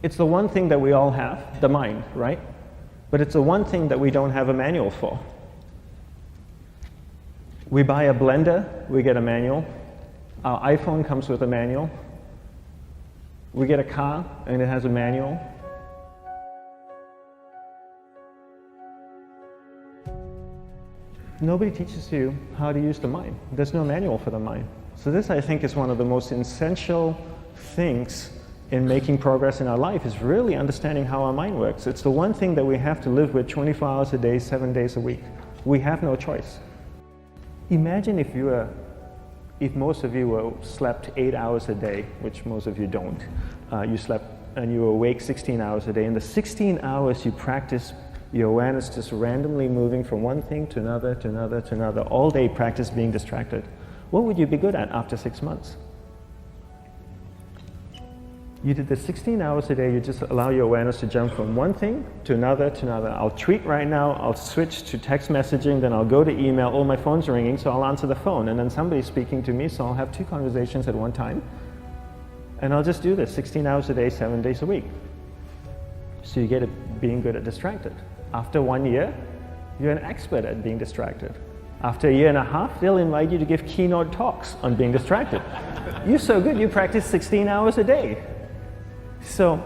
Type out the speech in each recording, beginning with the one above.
It's the one thing that we all have, the mind, right? But it's the one thing that we don't have a manual for. We buy a blender, we get a manual. Our iPhone comes with a manual. We get a car and it has a manual. Nobody teaches you how to use the mind. There's no manual for the mind. So this, I think, is one of the most essential things in making progress in our life, is really understanding how our mind works. It's the one thing that we have to live with 24 hours a day, 7 days a week. We have no choice. Imagine if most of you slept 8 hours a day, which most of you don't. You slept and you were awake 16 hours a day. In the 16 hours you practice your awareness just randomly moving from one thing to another, to another, to another. All day practice being distracted. What would you be good at after 6 months? You did this 16 hours a day, you just allow your awareness to jump from one thing to another, to another. I'll tweet right now, I'll switch to text messaging, then I'll go to email. Oh, my phone's ringing, so I'll answer the phone. And then somebody's speaking to me, so I'll have 2 conversations at one time. And I'll just do this 16 hours a day, 7 days a week. So you get it being good at distracted. After 1 year, you're an expert at being distracted. After a year and a half, they'll invite you to give keynote talks on being distracted. You're so good, you practice 16 hours a day. So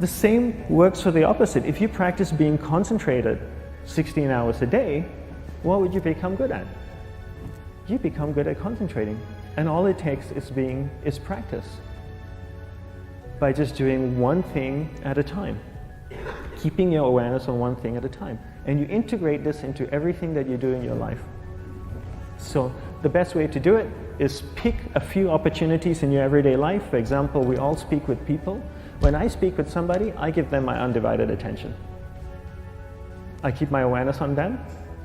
the same works for the opposite. If you practice being concentrated 16 hours a day, what would you become good at? You become good at concentrating. And all it takes is practice. By just doing one thing at a time. Keeping your awareness on one thing at a time. And you integrate this into everything that you do in your life. So the best way to do it is pick a few opportunities in your everyday life. For example, we all speak with people. When I speak with somebody, I give them my undivided attention. I keep my awareness on them,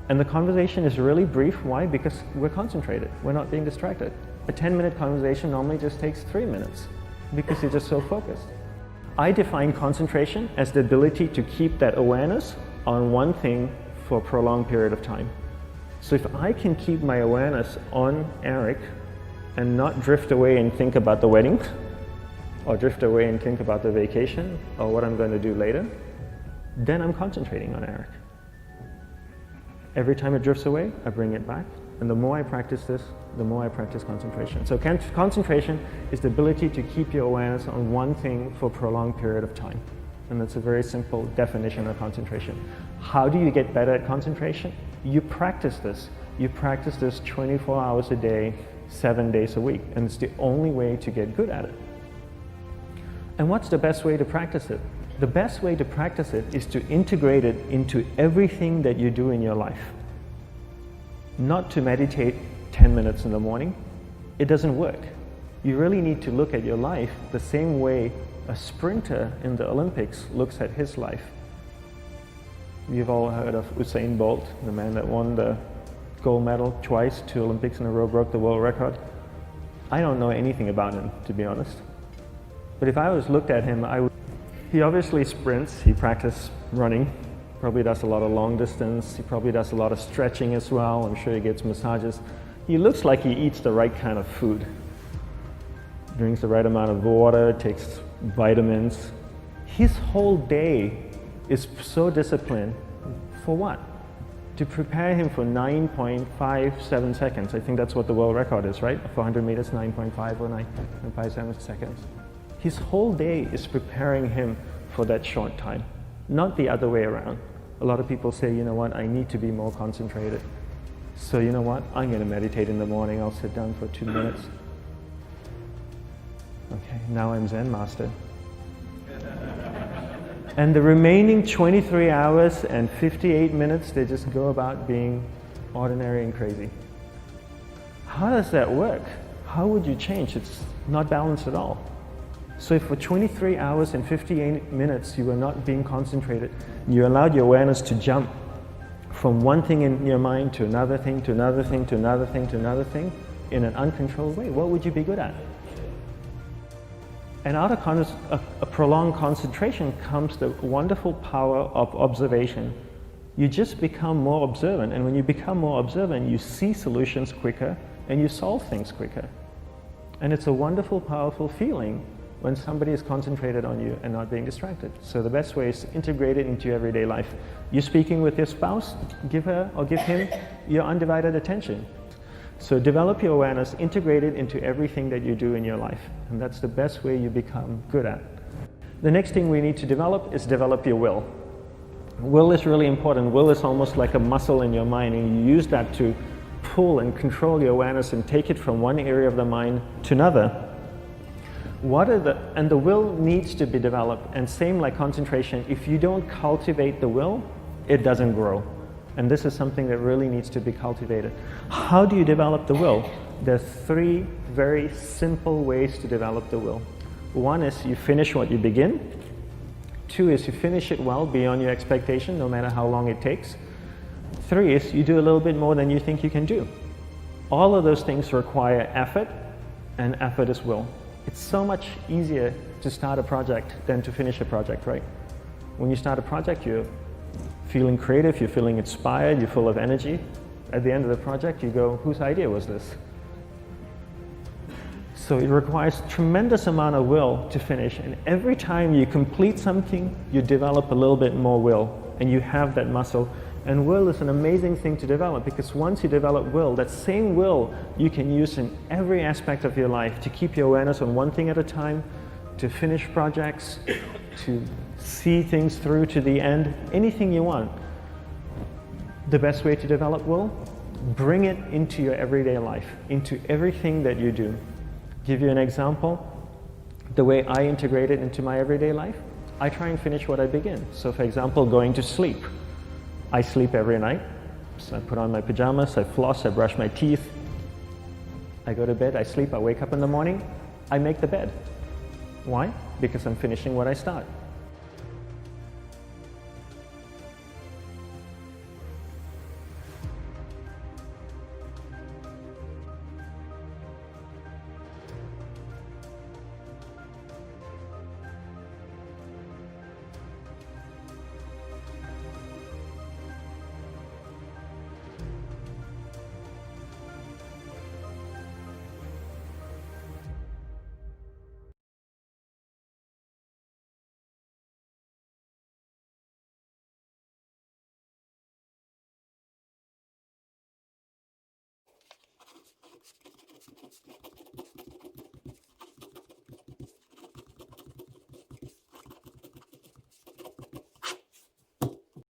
and the conversation is really brief. Why? Because we're concentrated. We're not being distracted. A 10-minute conversation normally just takes 3 minutes because you're just so focused. I define concentration as the ability to keep that awareness on one thing for a prolonged period of time. So if I can keep my awareness on Eric and not drift away and think about the wedding, or drift away and think about the vacation, or what I'm going to do later, then I'm concentrating on Eric. Every time it drifts away, I bring it back. And the more I practice this, the more I practice concentration. So concentration is the ability to keep your awareness on one thing for a prolonged period of time. And that's a very simple definition of concentration. How do you get better at concentration? You practice this. You practice this 24 hours a day, 7 days a week. And it's the only way to get good at it. And what's the best way to practice it? The best way to practice it is to integrate it into everything that you do in your life. Not to meditate 10 minutes in the morning. It doesn't work. You really need to look at your life the same way a sprinter in the Olympics looks at his life. You've all heard of Usain Bolt, the man that won the gold medal twice, 2 Olympics in a row, broke the world record. I don't know anything about him, to be honest. But if I was looked at him, he obviously sprints, he practices running, probably does a lot of long distance, he probably does a lot of stretching as well, I'm sure he gets massages. He looks like he eats the right kind of food. Drinks the right amount of water, takes vitamins. His whole day is so disciplined. For what? To prepare him for 9.57 seconds. I think that's what the world record is, right? For 100 meters, 9.5 or 9.57 seconds. His whole day is preparing him for that short time, not the other way around. A lot of people say, you know what, I need to be more concentrated. So you know what, I'm going to meditate in the morning, I'll sit down for 2 minutes. Okay, now I'm Zen master. And the remaining 23 hours and 58 minutes, they just go about being ordinary and crazy. How does that work? How would you change? It's not balanced at all. So if for 23 hours and 58 minutes you were not being concentrated, you allowed your awareness to jump from one thing in your mind to another thing, to another thing, to another thing, to another thing, in an uncontrolled way, what would you be good at? And out of a prolonged concentration comes the wonderful power of observation. You just become more observant, and when you become more observant, you see solutions quicker and you solve things quicker. And it's a wonderful, powerful feeling when somebody is concentrated on you and not being distracted. So the best way is to integrate it into your everyday life. You're speaking with your spouse, give her or give him your undivided attention. So develop your awareness, integrate it into everything that you do in your life. And that's the best way you become good at. The next thing we need to develop is develop your will. Will is really important. Will is almost like a muscle in your mind, and you use that to pull and control your awareness and take it from one area of the mind to another. And the will needs to be developed, and same like concentration, if you don't cultivate the will, it doesn't grow. And this is something that really needs to be cultivated. How do you develop the will? There's 3 very simple ways to develop the will. 1 is you finish what you begin. 2 is you finish it well beyond your expectation, no matter how long it takes. 3 is you do a little bit more than you think you can do. All of those things require effort, and effort is will. It's so much easier to start a project than to finish a project, right? When you start a project, you're feeling creative, you're feeling inspired, you're full of energy. At the end of the project, you go, whose idea was this? So it requires tremendous amount of will to finish, and every time you complete something, you develop a little bit more will, and you have that muscle. And will is an amazing thing to develop, because once you develop will, that same will you can use in every aspect of your life to keep your awareness on one thing at a time, to finish projects, to see things through to the end, anything you want. The best way to develop will, bring it into your everyday life, into everything that you do. Give you an example, the way I integrate it into my everyday life, I try and finish what I begin. So for example, going to sleep. I sleep every night, so I put on my pajamas, I floss, I brush my teeth, I go to bed, I sleep, I wake up in the morning, I make the bed. Why? Because I'm finishing what I start.